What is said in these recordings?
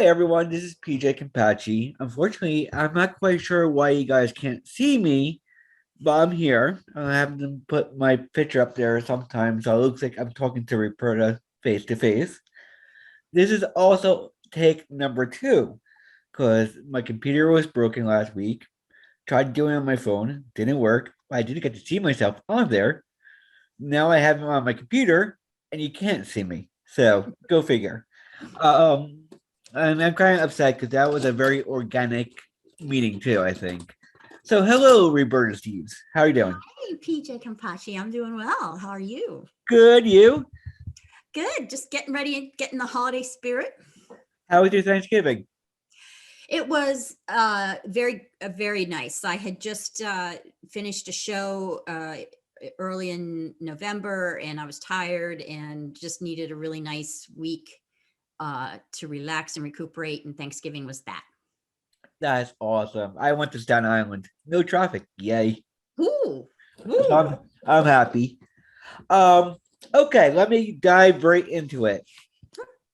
Hi everyone, this is PJ Campacci. Unfortunately, I'm not quite sure why you guys can't see me, but I'm here. I have to put my picture up there sometimes, so it looks like I'm talking to Roberta face to face. This is also take number two, because my computer was broken last week. Tried doing it on my phone, didn't work. I didn't get to see myself on there. Now I have it on my computer, and you can't see me. So go figure. Um, and I'm kind of upset because that was a very organic meeting too, I think. So hello, Roberta Steves. How are you doing? Hey, PJ Campacci, I'm doing well. How are you? Good, you? Good. Just getting ready and getting the holiday spirit. How was your Thanksgiving? It was very nice. I had just finished a show early in November, and I was tired and just needed a really nice week to relax and recuperate. And Thanksgiving was that. That's awesome. I went to Staten Island. No traffic. Yay. Ooh, So ooh. I'm happy. Um, okay, let me dive right into it.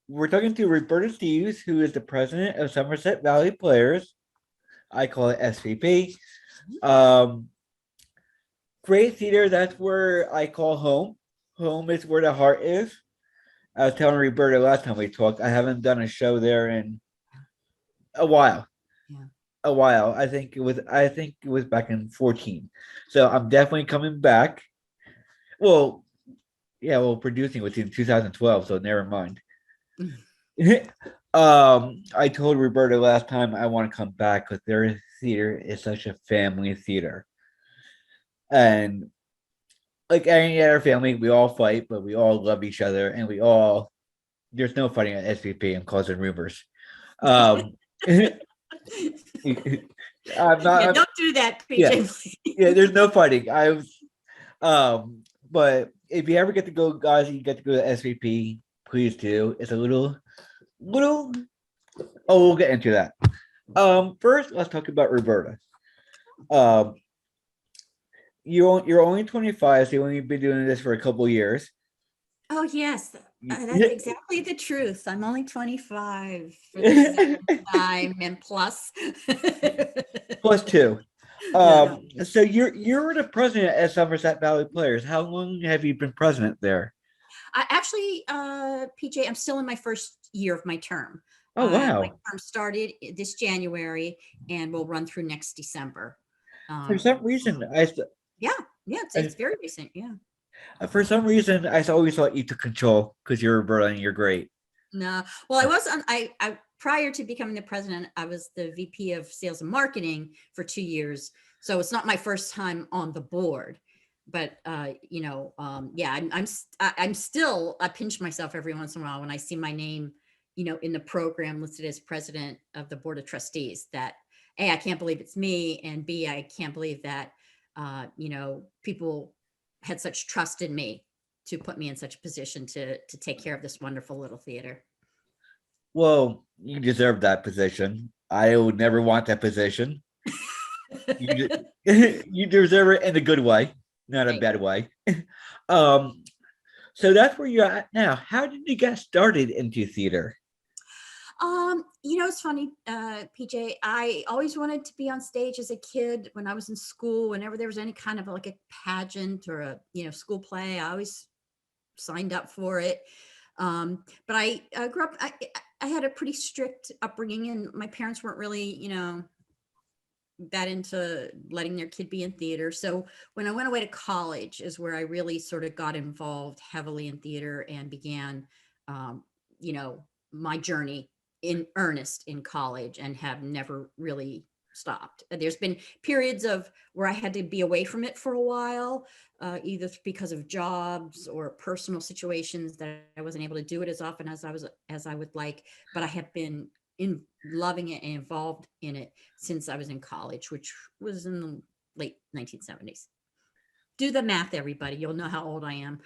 We're talking to Roberta Steves, who is the president of Somerset Valley Players. I call it SVP. Um, Great theater, that's where I call home. Home is where the heart is. I was telling Roberta last time we talked, I haven't done a show there in a while. Yeah. A while. I think it was back in 14. So I'm definitely coming back. Well, yeah, well, producing was in 2012, so never mind. I told Roberta last time I want to come back because their theater is such a family theater. And like any other family, we all fight, but we all love each other, and we all there's no fighting at SVP and causing rumors. Um, I'm not. Yeah, don't do that, Yeah, PJ. yeah. There's no fighting. I was. But if you ever get to go, guys, you get to go to SVP. Please do. It's a little. Oh, we'll get into that. First, let's talk about Roberta. Um, you're only 25, so you've only been doing this for a couple years. Oh, yes. That's exactly the truth. I'm only 25 for the second time and plus. Plus two. Yeah, no. So you're the president at Somerset Valley Players. How long have you been president there? I actually, PJ, I'm still in my first year of my term. Oh My wow. term started this January and will run through next December. For Um, some reason, yeah, yeah, I it's very recent. Yeah. for some reason I always thought you took control because you're Roberta and you're great. No, well, I was on, I prior to becoming the president, I was the VP of sales and marketing for 2 years. So it's not my first time on the board, but yeah, I'm still, I pinch myself every once in a while when I see my name, in the program listed as president of the board of trustees. That A, I can't believe it's me, and B, I can't believe that people had such trust in me to put me in such a position to take care of this wonderful little theater. Well, you deserve that position. I would never want that position. You you deserve it in a good way, not a Thank bad you. way. Um, so that's where you're at now. How did you get started into theater? It's funny, PJ. I always wanted to be on stage as a kid when I was in school. Whenever there was any kind of like a pageant or a school play, I always signed up for it. But I grew up. I had a pretty strict upbringing, and my parents weren't really, that into letting their kid be in theater. So when I went away to college is where I really sort of got involved heavily in theater and began, um, my journey in earnest in college, and have never really stopped. There's been periods of where I had to be away from it for a while, either because of jobs or personal situations that I wasn't able to do it as often as I would like. But I have been in loving it and involved in it since I was in college, which was in the late 1970s. Do the math, everybody. You'll know how old I am.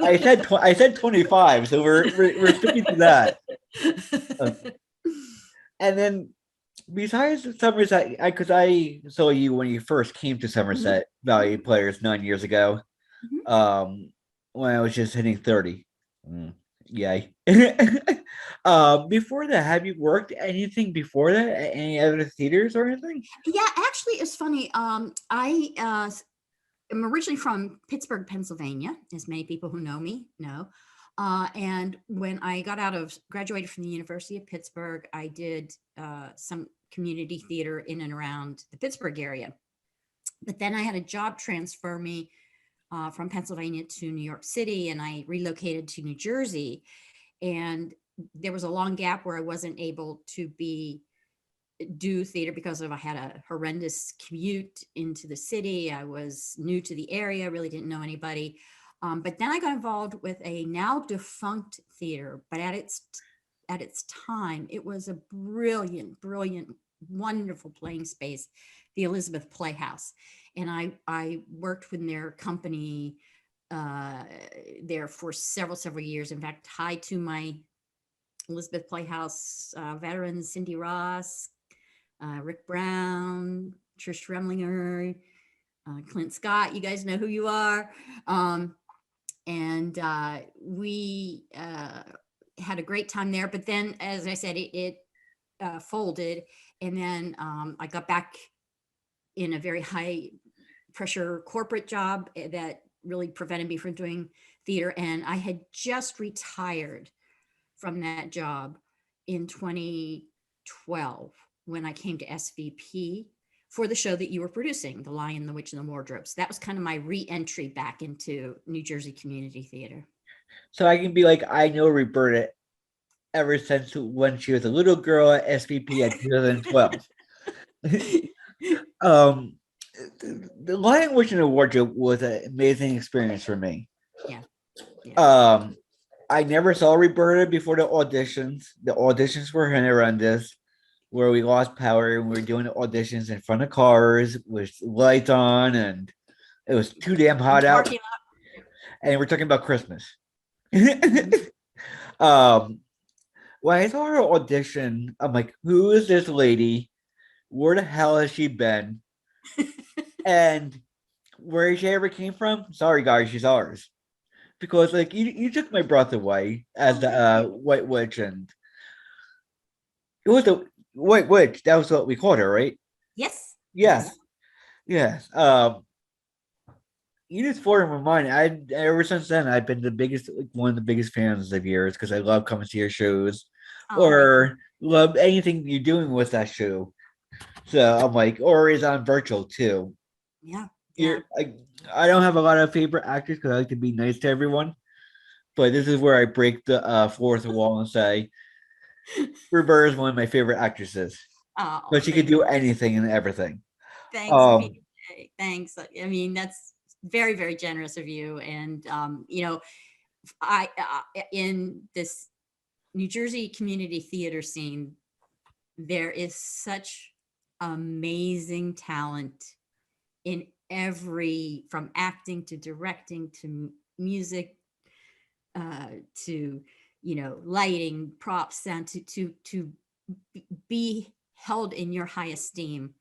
I said 25, so we're sticking to that. Uh, and then besides Somerset, because I saw you when you first came to Mhm, Somerset Valley Players 9 years ago, mhm. um, when I was just hitting 30. Mm. Yay. Before that, have you worked anything before that at any other theaters or anything? Yeah, actually, it's funny. I am originally from Pittsburgh, Pennsylvania, as many people who know me know. And when I graduated from the University of Pittsburgh, I did some community theater in and around the Pittsburgh area. But then I had a job transfer me from Pennsylvania to New York City, and I relocated to New Jersey. And there was a long gap where I wasn't able to do theater because I had a horrendous commute into the city. I was new to the area, really didn't know anybody. But then I got involved with a now defunct theater, but at its time, it was a brilliant, brilliant, wonderful playing space, the Elizabeth Playhouse. And I worked with their company there for several years. In fact, hi to my Elizabeth Playhouse veterans, Cindy Ross, Rick Brown, Trish Remlinger, Clint Scott. You guys know who you are. And we had a great time there. But then, as I said, it folded. And then I got back in a very high pressure corporate job that really prevented me from doing theater. And I had just retired from that job in 2012 when I came to SVP for the show that you were producing, The Lion, the Witch, and the Wardrobe. So that was kind of my re-entry back into New Jersey community theater. So I can be like, I know Roberta ever since when she was a little girl at SVP at 2012. um, the Lion, Witch, and the Wardrobe was an amazing experience for me. Yeah. Yeah. I never saw Roberta before the auditions. The auditions were horrendous, where we lost power and we were doing the auditions in front of cars with lights on, and it was too damn hot out. And we're talking about Christmas. When I saw her audition, I'm like, who is this lady? Where the hell has she been? And where she ever came from? Sorry, guys, she's ours. Because like you took my breath away as the White Witch, and it was the White Witch. That was what we called her, right? Yes. Yes. Yes. You just forwarded my mind. I ever since then I've been the biggest, like, one of the biggest fans of yours because I love coming to your shows or love anything you're doing with that show. So I'm like, or is on virtual too. Yeah. You're I don't have a lot of favorite actors because I like to be nice to everyone, but this is where I break the fourth wall and say Roberta is one of my favorite actresses. But she could do anything and everything. Thanks, PJ. Thanks. I mean, that's very, very generous of you. And I in this New Jersey community theater scene, there is such amazing talent in from acting to directing to music to lighting, props, sound, to be held in your high esteem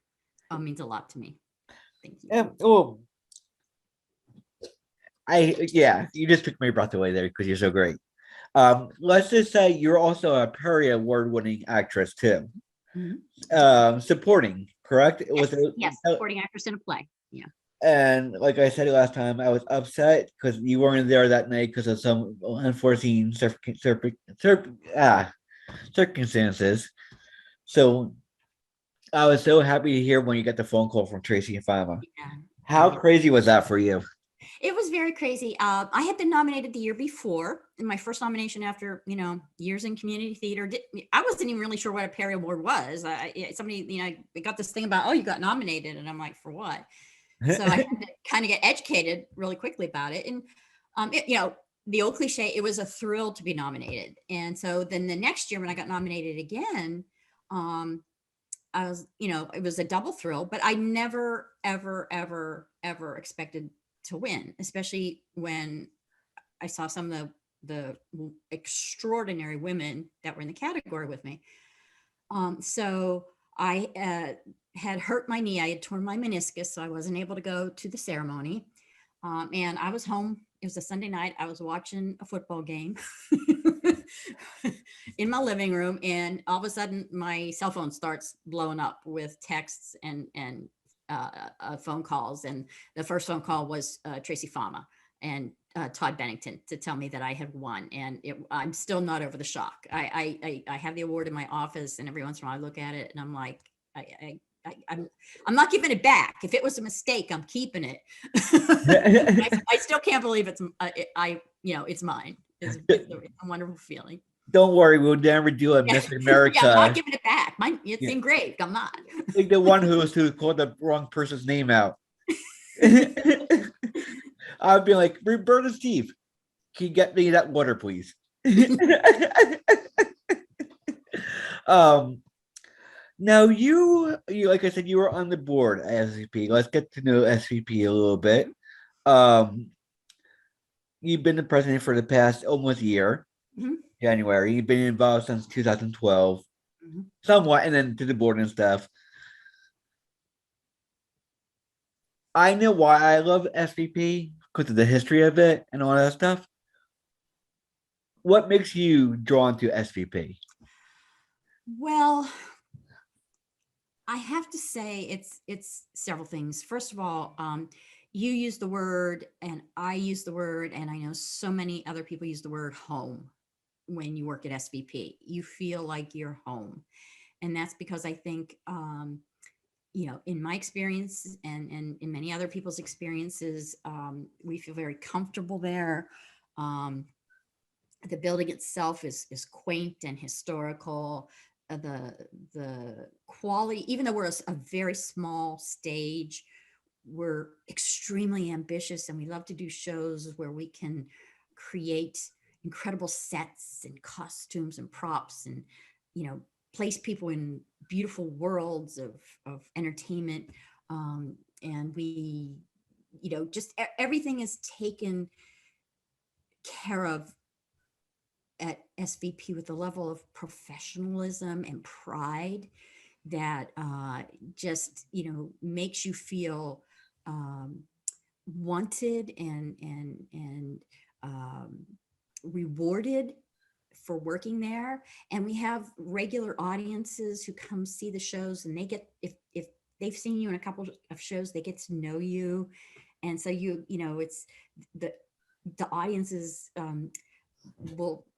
means a lot to me. Thank you. You just took my breath away there because you're so great. Let's just say you're also a Perry Award-winning actress too. Mm-hmm. Supporting, correct? Yes, supporting actress in a play. Yeah. And like I said last time, I was upset because you weren't there that night because of some unforeseen circumstances. So I was so happy to hear when you got the phone call from Tracy and Fama. Yeah. How crazy was that for you? It was very crazy. I had been nominated the year before, in my first nomination after years in community theater. I wasn't even really sure what a Perry Award was. Somebody got this thing about, oh, you got nominated, and I'm like, for what? So I had to kind of get educated really quickly about it. And the old cliche, it was a thrill to be nominated. And so then the next year when I got nominated again, I was, it was a double thrill, but I never, ever, ever, ever expected to win, especially when I saw some of the extraordinary women that were in the category with me. So I had hurt my knee. I had torn my meniscus, so I wasn't able to go to the ceremony. And I was home. It was a Sunday night. I was watching a football game in my living room, and all of a sudden my cell phone starts blowing up with texts and phone calls. And the first phone call was Tracy Fama and Todd Bennington to tell me that I had won. And I'm still not over the shock. I have the award in my office, and every once in a while I look at it and I'm like, I'm not giving it back. If it was a mistake, I'm keeping it. I still can't believe it's it's mine. It's a wonderful feeling. Don't worry, we'll never do a Miss America. Yeah, I'm not giving it back. It's engraved. I'm not. Like the one who called the wrong person's name out. I'd be like, Roberta Steve, can you get me that water, please? Now you like I said, you were on the board at SVP. Let's get to know SVP a little bit. You've been the president for the past almost year. Mhm. January. You've been involved since 2012, Mhm. somewhat, and then to the board and stuff. I know why I love SVP because of the history of it and all that stuff. What makes you drawn to SVP? Well, I have to say it's several things. First of all, you use the word, and I use the word, and I know so many other people use the word home when you work at SVP. You feel like you're home, and that's because I think in my experience and in many other people's experiences, we feel very comfortable there. The building itself is quaint and historical. The quality, even though we're a very small stage, we're extremely ambitious, and we love to do shows where we can create incredible sets and costumes and props, and place people in beautiful worlds of entertainment. And we, just everything is taken care of at SVP with a level of professionalism and pride that just makes you feel wanted and rewarded for working there. And we have regular audiences who come see the shows, and they get, if they've seen you in a couple of shows, they get to know you. And so it's the audiences.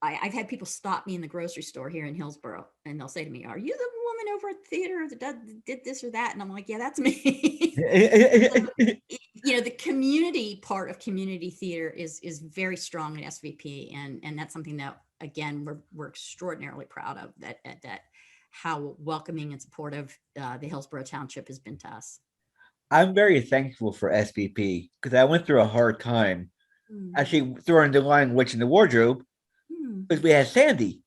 I've had people stop me in the grocery store here in Hillsborough, and they'll say to me, "Are you the woman over at the theater that did this or that?" And I'm like, "Yeah, that's me." The community part of community theater is very strong at SVP, and that's something that, again, we're extraordinarily proud of, that how welcoming and supportive the Hillsborough Township has been to us. I'm very thankful for SVP because I went through a hard time. Actually, throwing the line "Witch in the Wardrobe" because we had Sandy.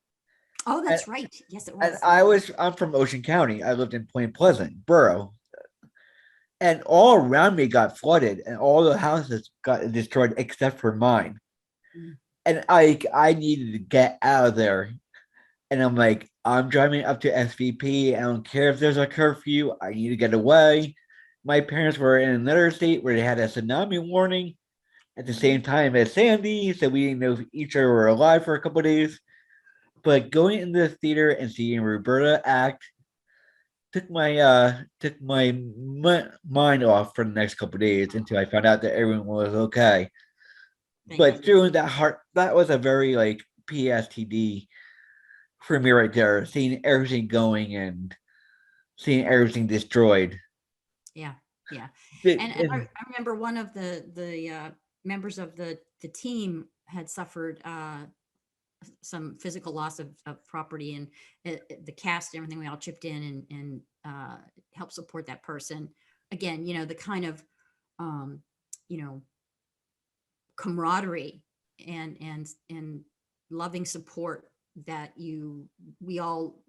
Oh, that's right. Yes, it was. And I'm from Ocean County. I lived in Point Pleasant Borough, and all around me got flooded, and all the houses got destroyed except for mine. And I needed to get out of there, and I'm like, I'm driving up to SVP. I don't care if there's a curfew. I need to get away. My parents were in another state where they had a tsunami warning at the same time as Sandy, so we didn't know if each other were alive for a couple of days. But going into the theater and seeing Roberta act took my mind off for the next couple of days until I found out that everyone was okay. But during that was a very like PSTD for me right there, seeing everything going and seeing everything destroyed. Yeah. And I remember one of the members of the team had suffered some physical loss of property, and the cast and everything, we all chipped in and helped support that person. Again, the kind of camaraderie and loving support that we all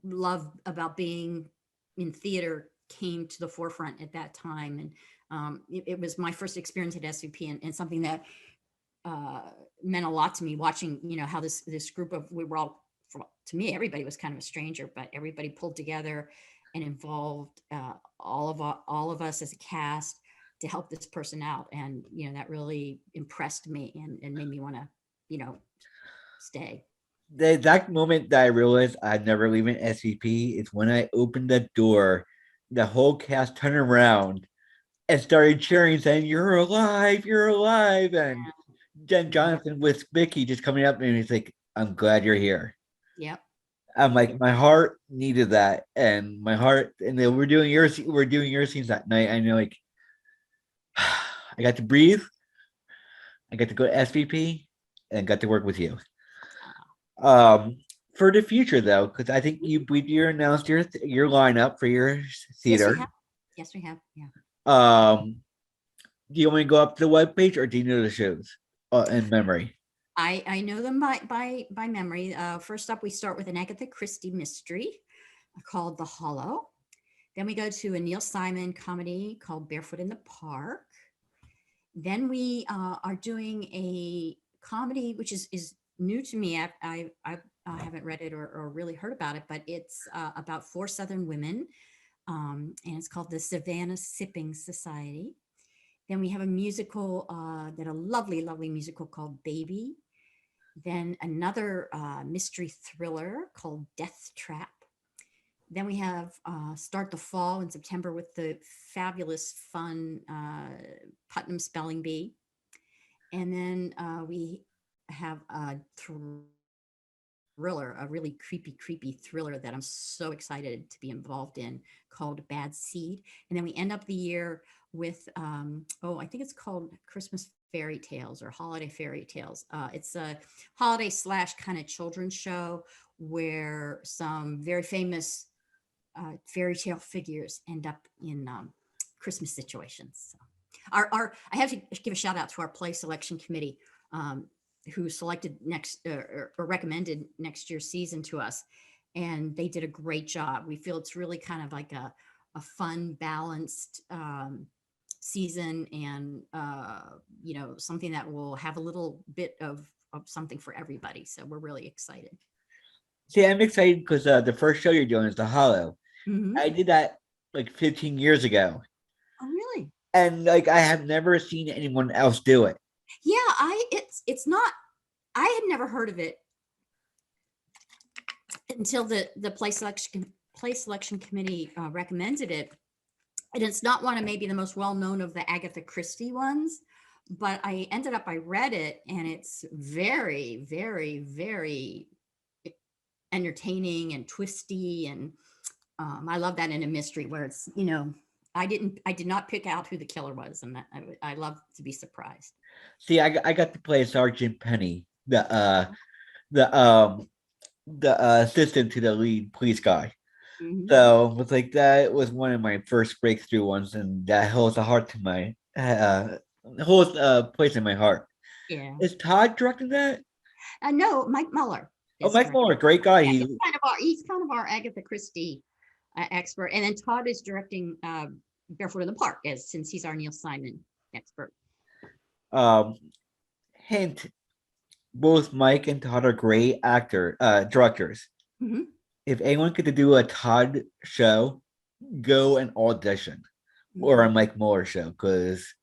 love about being in theater came to the forefront at that time. And it was my first experience at SVP, and something that meant a lot to me, watching how this group of, we were all, to me, everybody was kind of a stranger, but everybody pulled together and involved all of us as a cast to help this person out. And that really impressed me and made me want to stay. The exact moment that I realized I'd never leave an SVP is when I opened the door. The whole cast turned around and started cheering, saying, "You're alive! You're alive!" And then Yeah. Jonathan with Vicky just coming up and he's like, "I'm glad you're here." Yep. I'm like, my heart needed that, and my heart, and then we're doing your scenes that night. I know, like, I got to breathe. I got to go to SVP, and got to work with you. Um, for the future though, because I think you announced your lineup for your Yes, we theater. have. Yes, we have. Yeah. Um, do you want to go up to the webpage or do you know the shows in memory? I know them by memory. First up, we start with an Agatha Christie mystery called The Hollow. Then we go to a Neil Simon comedy called Barefoot in the Park. Then we are doing a comedy which is new to me. I haven't read it or really heard about it, but it's about four Southern women, and it's called the Savannah Sipping Society. Then we have a musical, that a lovely musical called Baby. Then another mystery thriller called Death Trap. Then we have Start the Fall in September with the fabulous, fun Putnam Spelling Bee. And then we have a thriller, a really creepy thriller that I'm so excited to be involved in called Bad Seed. And then we end up the year with, I think it's called Christmas Fairy Tales or Holiday Fairy Tales. It's a holiday slash kind of children's show where some very famous fairy tale figures end up in Christmas situations. So I have to give a shout out to our play selection committee, who selected or recommended next year's season to us, and they did a great job. We feel it's really kind of like a fun, balanced season, and something that will have a little bit of something for everybody. So we're really excited. See, I'm excited because the first show you're doing is The Hollow. Mm-hmm. I did that like 15 years ago, Oh, really? and like I have never seen anyone else do it. Yeah, it's not. I had never heard of it until the play selection committee recommended it, and it's not one of maybe the most well known of the Agatha Christie ones, but I read it, and it's very entertaining and twisty, and I love that in a mystery where it's I did not pick out who the killer was, and that I love to be surprised. See, I got to play Sergeant Penny, the assistant to the lead police guy. Mhm. So it was like that was one of my first breakthrough ones, and that holds a heart to my holds a place in my heart. Yeah. Is Todd directing that? No, Mike Muller Oh, is Mike directing. Muller, great guy. Yeah, he's kind of our Agatha Christie expert, and then Todd is directing Barefoot in the Park, since he's our Neil Simon expert. Um, hint: both Mike and Todd are great directors. Mhm. If anyone could do a Todd show, go and audition, or a Mhm. Mike Muller show, because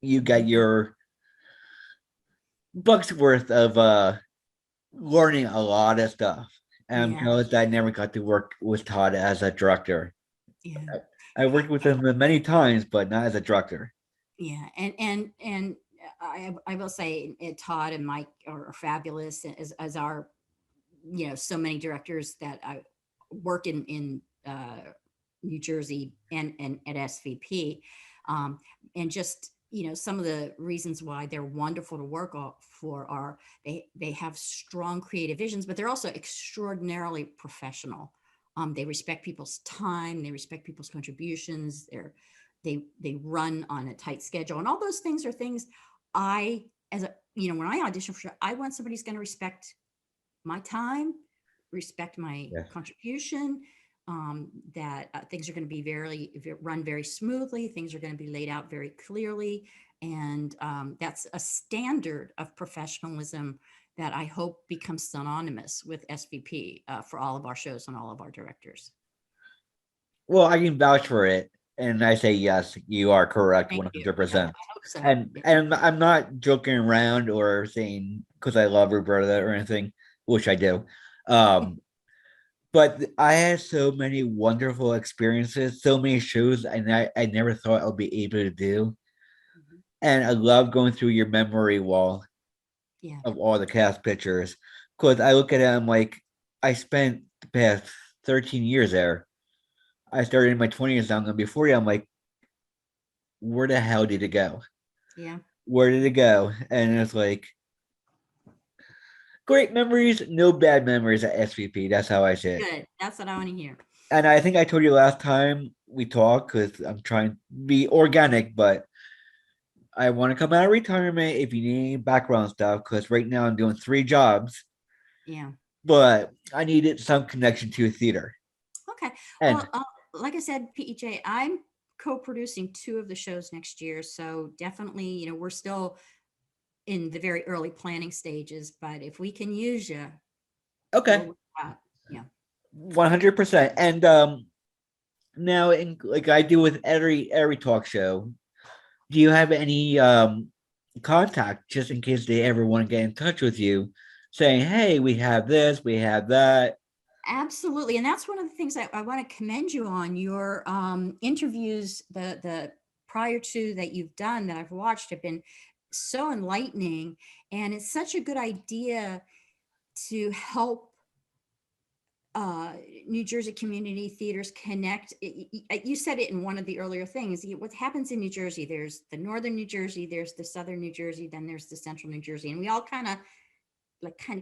you got your bucks worth of learning a lot of stuff. And I'm Yeah, jealous that I never got to work with Todd as a director. yeah, I worked with him many times, but not as a director. yeah, and I will say Todd and Mike are fabulous as our so many directors that I work in New Jersey and at SVP, and just some of the reasons why they're wonderful to work for are they have strong creative visions, but they're also extraordinarily professional. They respect people's time, they respect people's contributions. They run on a tight schedule, and all those things are things I as a when I audition for, I want somebody who's going to respect my time, respect my Yeah. contribution, that things are going to be run very smoothly, things are going to be laid out very clearly, and that's a standard of professionalism that I hope becomes synonymous with SVP for all of our shows and all of our directors. Well, I can vouch for it. And I say yes, you are correct, Thank you. Yeah, 100%. I hope so. And Yeah. and I'm not joking around or saying because I love Roberta or anything, which I do. Um, but I had so many wonderful experiences, so many shows, and I never thought I'd be able to do. Mhm. And I love going through your memory wall Yeah. of all the cast pictures because I look at it, I'm like, I spent the past 13 years there. I started in my 20s, now I'm gonna be 40. I'm like, where the hell did it go? Yeah. Where did it go? And it's like, great memories, no bad memories at SVP. That's how I say it. Good. That's what I want to hear. And I think I told you last time we talked because I'm trying to be organic, but I want to come out of retirement if you need any background stuff because right now I'm doing 3 jobs, Yeah. but I needed some connection to a theater. Okay. And Well, like I said, PJ, I'm co-producing 2 of the shows next year. So definitely, we're still in the very early planning stages, but if we can use you, okay, we'll work out. Yeah. 100%. And now in like I do with every talk show, do you have any contact just in case they ever want to get in touch with you saying, hey, we have this, we have that? Absolutely. And that's one of the things I want to commend you on. Your interviews, the prior to that you've done that I've watched have been so enlightening. And it's such a good idea to help uh, New Jersey community theaters connect. You said it in one of the earlier things. What happens in New Jersey, there's the northern New Jersey, there's the southern New Jersey, then there's the central New Jersey. And we all kind of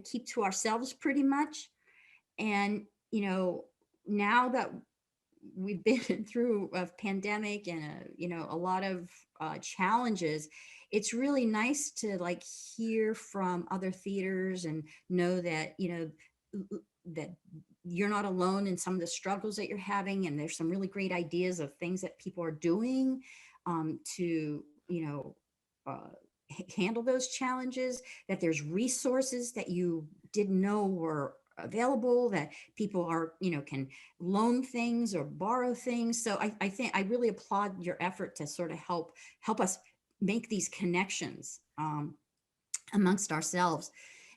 keep to ourselves pretty much. And, now that we've been through a pandemic and a lot of challenges, it's really nice to like hear from other theaters and know that that you're not alone in some of the struggles that you're having, and there's some really great ideas of things that people are doing to uh, handle those challenges, that there's resources that you didn't know were available, that people are can loan things or borrow things. So I think I really applaud your effort to sort of help us make these connections amongst ourselves.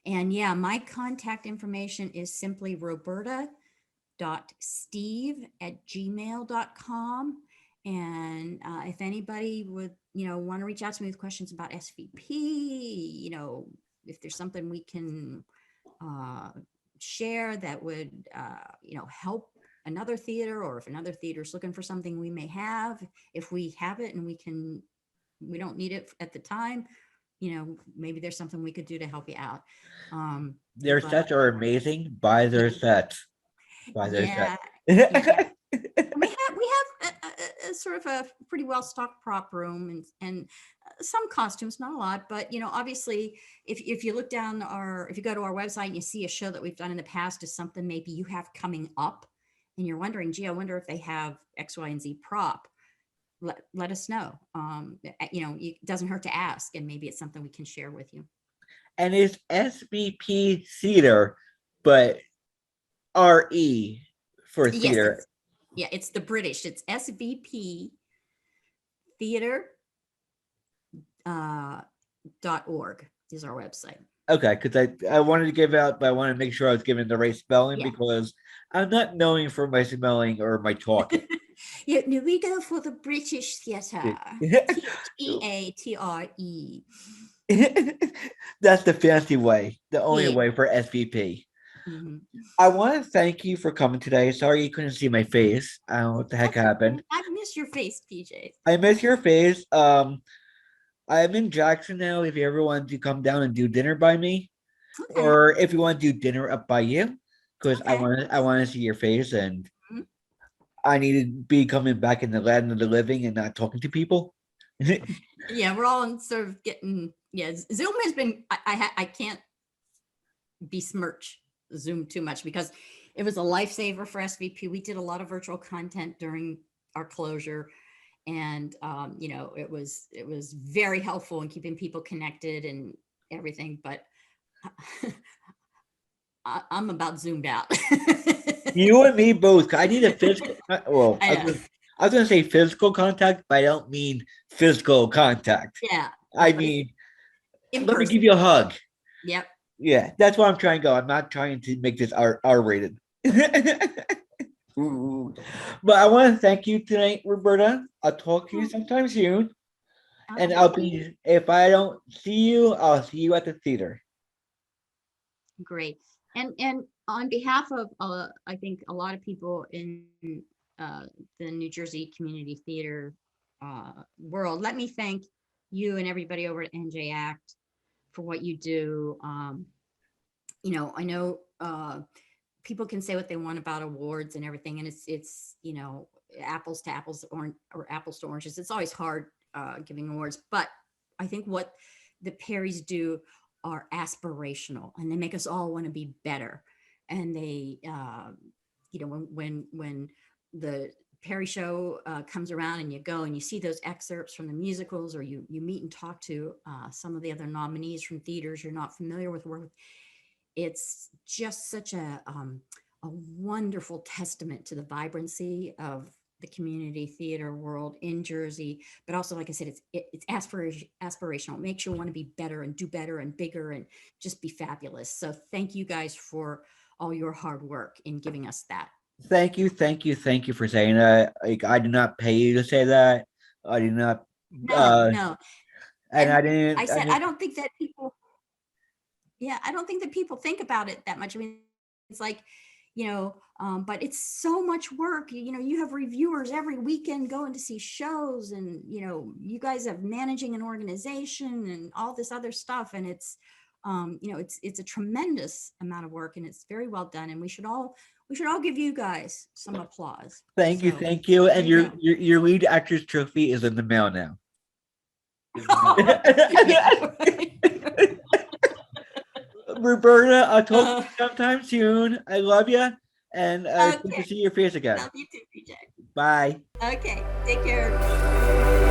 And yeah, my contact information is simply roberta.steve@gmail.com. And if anybody would want to reach out to me with questions about SVP, if there's something we can uh, share that would help another theater, or if another theater is looking for something we may have, if we have it and we don't need it at the time, maybe there's something we could do to help you out. Their But sets are amazing. Buy yeah, their sets. Buy their yeah, sets. yeah. And we have a sort of a pretty well stocked prop room, and some costumes, not a lot, but obviously, if you look down if you go to our website and you see a show that we've done in the past, is something maybe you have coming up, and you're wondering, gee, I wonder if they have X, Y, and Z prop. Let us know. It doesn't hurt to ask, and maybe it's something we can share with you. And it's SVP Theater, but RE for Yes, theater. it's the British. It's SVP Theater .org is our website. Okay, because I wanted to give out, but I wanted to make sure I was giving the right spelling Yeah. because I'm not knowing for my spelling or my talking. Yeah, no, we go for the British theatre. THEATRE. That's the fancy way, the only Yeah. way for SVP. Mhm. I want to thank you for coming today. Sorry you couldn't see my face. I don't know what the heck That's okay. happened. I miss your face, PJ. I miss your face. I'm in Jackson now. If you ever want to come down and do dinner by me, Okay. or if you want to do dinner up by you, because Okay. I want to see your face, and Mhm. I need to be coming back in the land of the living and not talking to people. Yeah, we're all sort of getting. Yeah, Zoom has been. I can't besmirch Zoom too much because it was a lifesaver for SVP. We did a lot of virtual content during our closure, and it was very helpful in keeping people connected and everything. But I'm about zoomed out. You and me both. I need a physical. Well, I know. I was gonna say physical contact, but I don't mean physical contact. Yeah. I But it's mean, in let me give person. you a hug. Yep. Yeah, that's why I'm trying to go. I'm not trying to make this R rated. Ooh. But I want to thank you tonight, Roberta. I'll talk to you Oh, sometime soon. And I'll okay. be, if I don't see you, I'll see you at the theater. Great. And on behalf of I think a lot of people in the New Jersey Community Theater world, let me thank you and everybody over at NJ Act for what you do. I know people can say what they want about awards and everything, and it's apples to apples or apples to oranges. It's always hard giving awards, but I think what the Perrys do are aspirational, and they make us all want to be better. And they, when the Perry show comes around and you go and you see those excerpts from the musicals, or you meet and talk to some of the other nominees from theaters you're not familiar with, it's just such a wonderful testament to the vibrancy of the community theater world in Jersey. But also, like I said, it's aspirational. It makes you want to be better and do better and bigger and just be fabulous. So thank you guys for all your hard work in giving us that. Thank you for saying that. Like, I did not pay you to say that. I did not, No, uh, no. and And I I didn't, don't think that people, yeah, I don't think that people think about it that much. I mean, it's like, but it's so much work. You have reviewers every weekend going to see shows, and you guys have managing an organization and all this other stuff, and it's a tremendous amount of work, and it's very well done, and we should all give you guys some applause. So thank you. there And you go. your lead actress trophy is in the mail now. Yeah, right. Roberta, I'll talk to Uh, you sometime soon. I love you, and good to okay, see your face again. love you too, PJ. Bye. Okay, take care.